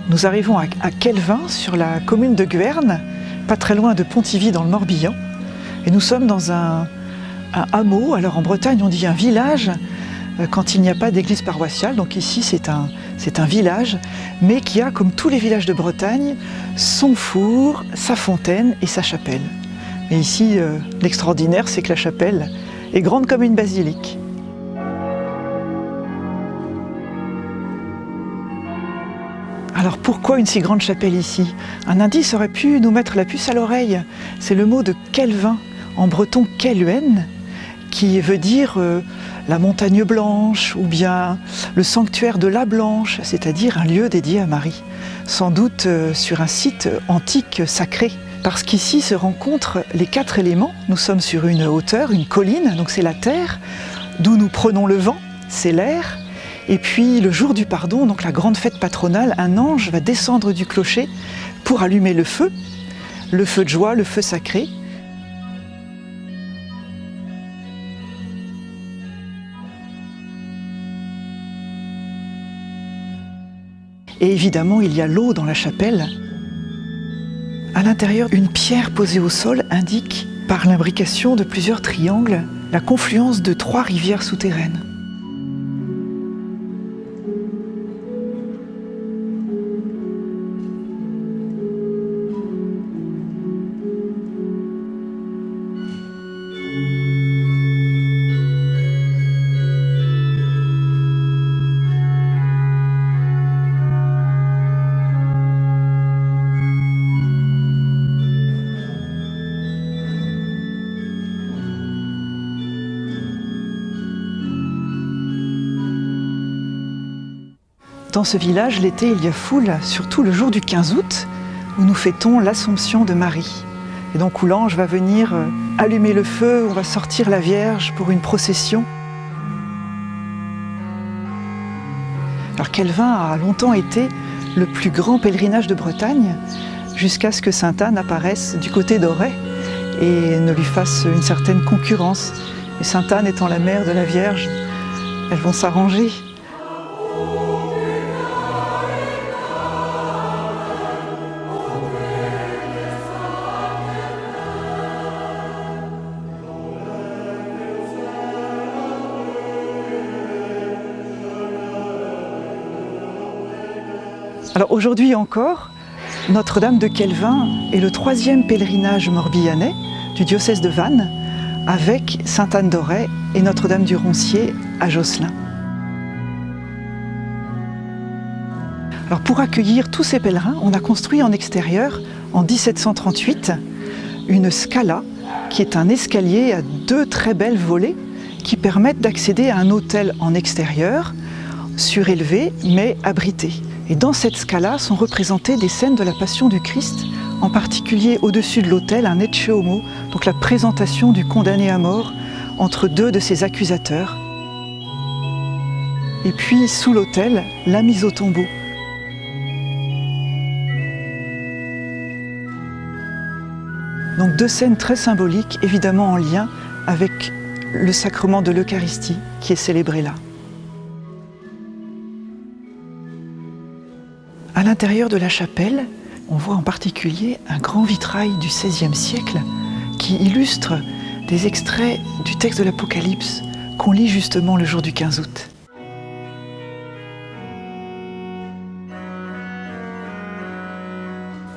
Nous arrivons à Kelvin, sur la commune de Guerne, pas très loin de Pontivy dans le Morbihan. Et nous sommes dans un hameau. Alors en Bretagne, on dit un village quand il n'y a pas d'église paroissiale. Donc ici, c'est un village, mais qui a, comme tous les villages de Bretagne, son four, sa fontaine et sa chapelle. Et ici, l'extraordinaire, c'est que la chapelle est grande comme une basilique. Alors pourquoi une si grande chapelle ici? Un indice aurait pu nous mettre la puce à l'oreille. C'est le mot de Kelvin, en breton Keluen, qui veut dire la montagne blanche ou bien le sanctuaire de la Blanche, c'est-à-dire un lieu dédié à Marie. Sans doute sur un site antique sacré. Parce qu'ici se rencontrent les 4 éléments. Nous sommes sur une hauteur, une colline, donc c'est la terre, d'où nous prenons le vent, c'est l'air. Et puis le jour du pardon, donc la grande fête patronale, un ange va descendre du clocher pour allumer le feu de joie, le feu sacré. Et évidemment, il y a l'eau dans la chapelle. À l'intérieur, une pierre posée au sol indique, par l'imbrication de plusieurs triangles, la confluence de 3 rivières souterraines. Dans ce village, l'été, il y a foule, surtout le jour du 15 août, où nous fêtons l'Assomption de Marie. Et donc où l'ange va venir allumer le feu, on va sortir la Vierge pour une procession. Alors Kelvin a longtemps été le plus grand pèlerinage de Bretagne, jusqu'à ce que Sainte-Anne apparaisse du côté d'Auray et ne lui fasse une certaine concurrence. Et Sainte-Anne étant la mère de la Vierge, elles vont s'arranger. Alors aujourd'hui encore, Notre-Dame de Kelvin est le 3e pèlerinage morbihanais du diocèse de Vannes, avec Sainte-Anne d'Auray et Notre-Dame du Roncier à Josselin. Alors pour accueillir tous ces pèlerins, on a construit en extérieur, en 1738, une scala, qui est un escalier à 2 très belles volées qui permettent d'accéder à un autel en extérieur, surélevé mais abrité. Et dans cette scala sont représentées des scènes de la Passion du Christ, en particulier au-dessus de l'autel un ecce homo, donc la présentation du condamné à mort entre 2 de ses accusateurs. Et puis sous l'autel, la mise au tombeau. Donc 2 scènes très symboliques, évidemment en lien avec le sacrement de l'Eucharistie qui est célébré là. À l'intérieur de la chapelle, on voit en particulier un grand vitrail du XVIe siècle qui illustre des extraits du texte de l'Apocalypse qu'on lit justement le jour du 15 août.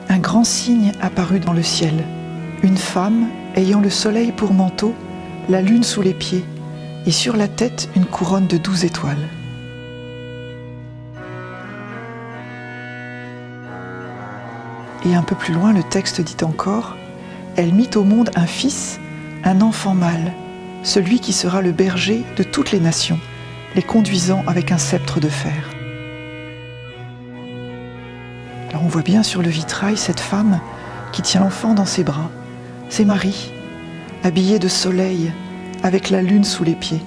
Un grand signe apparut dans le ciel, une femme ayant le soleil pour manteau, la lune sous les pieds, et sur la tête une couronne de 12 étoiles. Et un peu plus loin, le texte dit encore « Elle mit au monde un fils, un enfant mâle, celui qui sera le berger de toutes les nations, les conduisant avec un sceptre de fer. » Alors on voit bien sur le vitrail cette femme qui tient l'enfant dans ses bras. C'est Marie, habillée de soleil, avec la lune sous les pieds.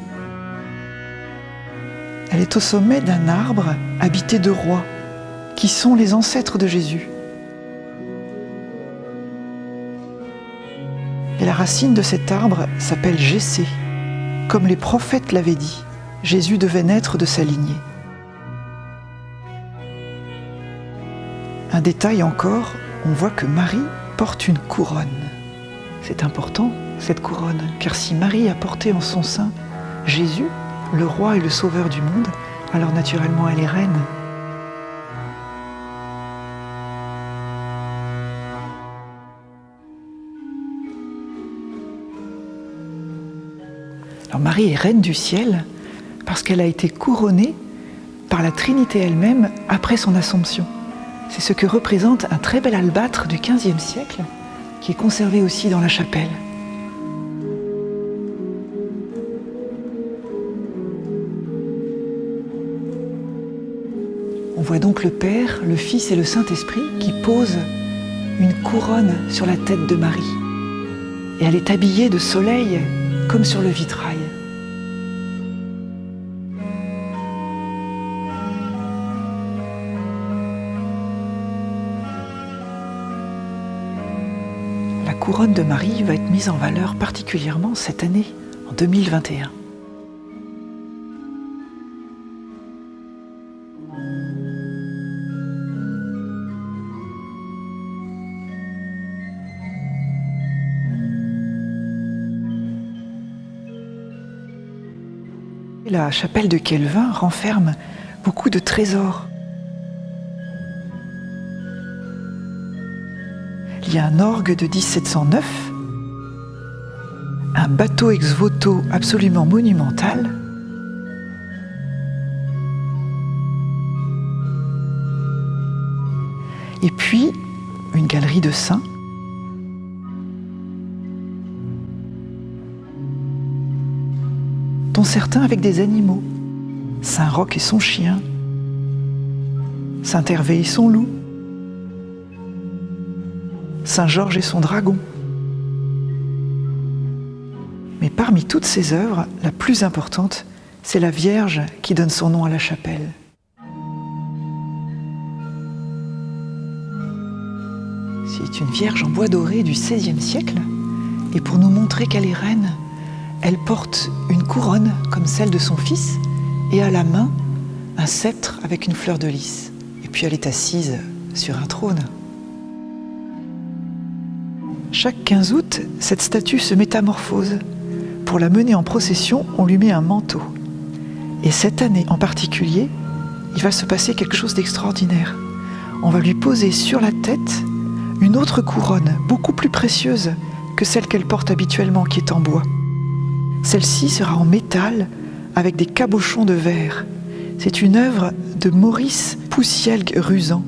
Elle est au sommet d'un arbre habité de rois, qui sont les ancêtres de Jésus. Et la racine de cet arbre s'appelle Jessé. Comme les prophètes l'avaient dit, Jésus devait naître de sa lignée. Un détail encore, on voit que Marie porte une couronne. C'est important, cette couronne, car si Marie a porté en son sein Jésus, le roi et le sauveur du monde, alors naturellement elle est reine. Alors Marie est reine du ciel parce qu'elle a été couronnée par la Trinité elle-même après son Assomption. C'est ce que représente un très bel albâtre du XVe siècle qui est conservé aussi dans la chapelle. On voit donc le Père, le Fils et le Saint-Esprit qui posent une couronne sur la tête de Marie. Et elle est habillée de soleil comme sur le vitrail. La couronne de Marie va être mise en valeur particulièrement cette année, en 2021. La chapelle de Kelvin renferme beaucoup de trésors. Il y a un orgue de 1709, un bateau ex-voto absolument monumental, et puis une galerie de saints. Dont certains avec des animaux, Saint Roch et son chien, Saint Hervé et son loup, Saint Georges et son dragon. Mais parmi toutes ces œuvres, la plus importante, c'est la Vierge qui donne son nom à la chapelle. C'est une Vierge en bois doré du XVIe siècle, et pour nous montrer qu'elle est reine, elle porte une couronne comme celle de son fils et à la main un sceptre avec une fleur de lys. Et puis elle est assise sur un trône. Chaque 15 août, cette statue se métamorphose. Pour la mener en procession, on lui met un manteau. Et cette année en particulier, il va se passer quelque chose d'extraordinaire. On va lui poser sur la tête une autre couronne, beaucoup plus précieuse que celle qu'elle porte habituellement, qui est en bois. Celle-ci sera en métal avec des cabochons de verre. C'est une œuvre de Maurice Poussielgue-Ruzan,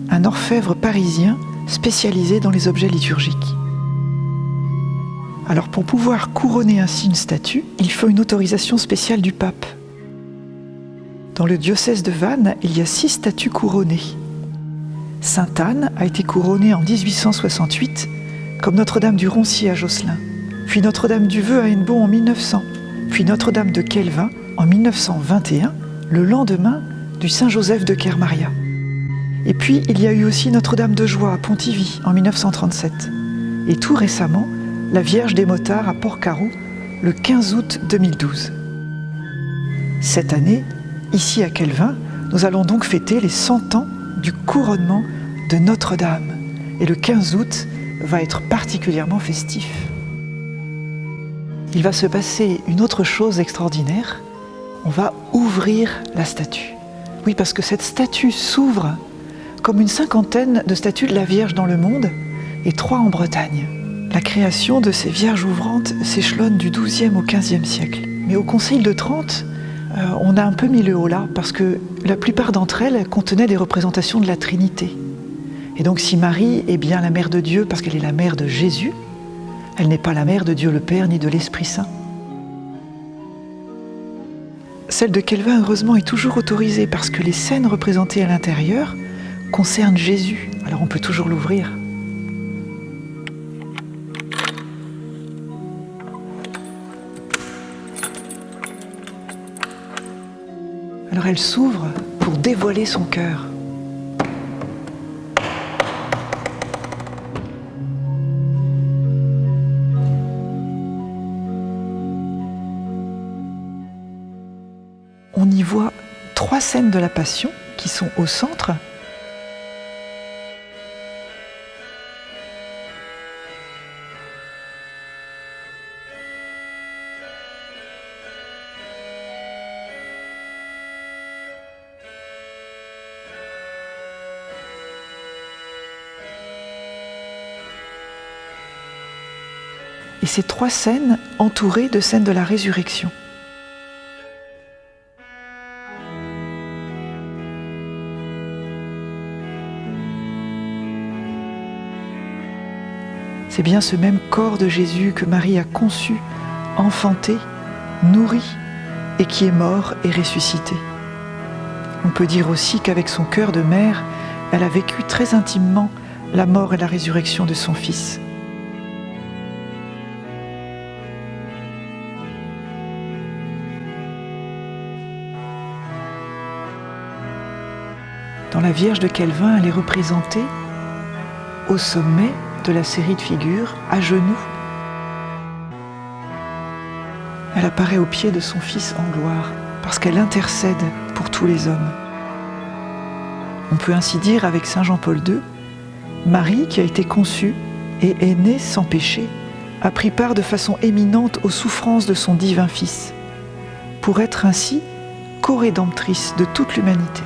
un orfèvre parisien spécialisé dans les objets liturgiques. Alors pour pouvoir couronner ainsi une statue, il faut une autorisation spéciale du pape. Dans le diocèse de Vannes, il y a 6 statues couronnées. Sainte Anne a été couronnée en 1868, comme Notre-Dame du Roncier à Josselin. Puis Notre-Dame du Vœu à Hennebont en 1900, puis Notre-Dame de Kelvin en 1921, le lendemain du Saint-Joseph de Kermaria. Et puis il y a eu aussi Notre-Dame de Joie à Pontivy en 1937. Et tout récemment, la Vierge des Motards à Port-Caroux le 15 août 2012. Cette année, ici à Kelvin, nous allons donc fêter les 100 ans du couronnement de Notre-Dame. Et le 15 août va être particulièrement festif. Il va se passer une autre chose extraordinaire. On va ouvrir la statue. Oui, parce que cette statue s'ouvre comme une 50aine de statues de la Vierge dans le monde et 3 en Bretagne. La création de ces Vierges ouvrantes s'échelonne du XIIe au XVe siècle. Mais au Concile de Trente, on a un peu mis le haut là, parce que la plupart d'entre elles contenaient des représentations de la Trinité. Et donc si Marie est bien la mère de Dieu parce qu'elle est la mère de Jésus, elle n'est pas la mère de Dieu le Père ni de l'Esprit Saint. Celle de Kelvin, heureusement, est toujours autorisée parce que les scènes représentées à l'intérieur concernent Jésus. Alors on peut toujours l'ouvrir. Alors elle s'ouvre pour dévoiler son cœur. On y voit 3 scènes de la Passion qui sont au centre. et ces 3 scènes entourées de scènes de la résurrection. C'est bien ce même corps de Jésus que Marie a conçu, enfanté, nourri et qui est mort et ressuscité. On peut dire aussi qu'avec son cœur de mère, elle a vécu très intimement la mort et la résurrection de son Fils. Dans la Vierge de Calvin, elle est représentée au sommet de la série de figures, à genoux. Elle apparaît au pied de son Fils en gloire, parce qu'elle intercède pour tous les hommes. On peut ainsi dire avec saint Jean-Paul II, Marie, qui a été conçue et est née sans péché, a pris part de façon éminente aux souffrances de son divin Fils, pour être ainsi co-rédemptrice de toute l'humanité.